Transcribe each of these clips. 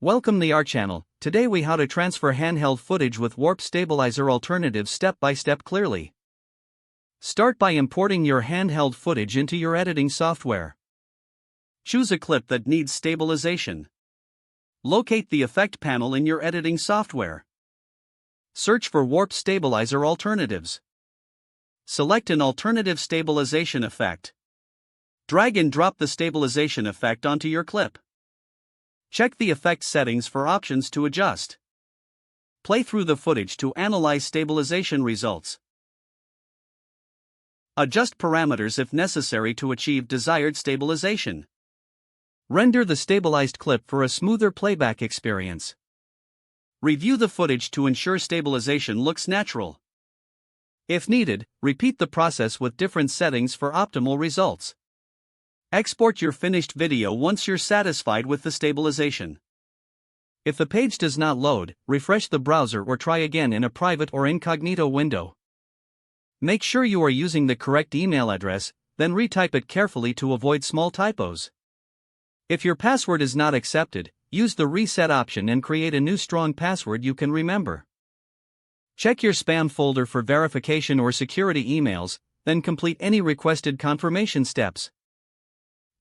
Welcome to our channel. Today we how to transfer handheld footage with Warp Stabilizer alternatives step by step clearly. Start by importing your handheld footage into your editing software. Choose a clip that needs stabilization. Locate the effect panel in your editing software. Search for Warp Stabilizer alternatives. Select an alternative stabilization effect. Drag and drop the stabilization effect onto your clip. Check the effect settings for options to adjust. Play through the footage to analyze stabilization results. Adjust parameters if necessary to achieve desired stabilization. Render the stabilized clip for a smoother playback experience. Review the footage to ensure stabilization looks natural. If needed, repeat the process with different settings for optimal results. Export your finished video once you're satisfied with the stabilization. If the page does not load, refresh the browser or try again in a private or incognito window. Make sure you are using the correct email address, then retype it carefully to avoid small typos. If your password is not accepted, use the reset option and create a new strong password you can remember. Check your spam folder for verification or security emails, then complete any requested confirmation steps.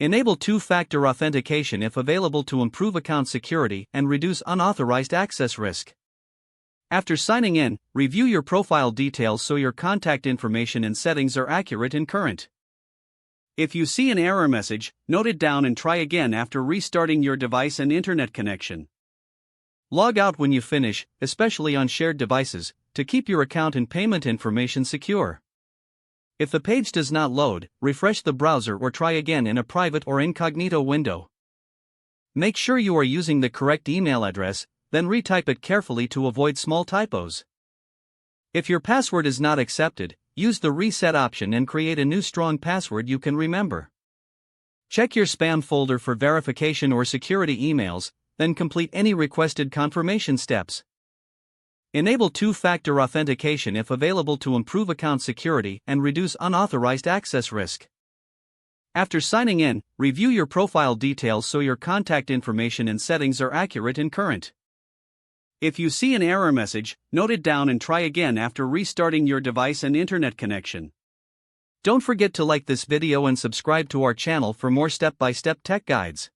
Enable two-factor authentication if available to improve account security and reduce unauthorized access risk. After signing in, review your profile details so your contact information and settings are accurate and current. If you see an error message, note it down and try again after restarting your device and internet connection. Log out when you finish, especially on shared devices, to keep your account and payment information secure. If the page does not load, refresh the browser or try again in a private or incognito window. Make sure you are using the correct email address, then retype it carefully to avoid small typos. If your password is not accepted, use the reset option and create a new strong password you can remember. Check your spam folder for verification or security emails, then complete any requested confirmation steps. Enable two-factor authentication if available to improve account security and reduce unauthorized access risk. After signing in, review your profile details so your contact information and settings are accurate and current. If you see an error message, note it down and try again after restarting your device and internet connection. Don't forget to like this video and subscribe to our channel for more step-by-step tech guides.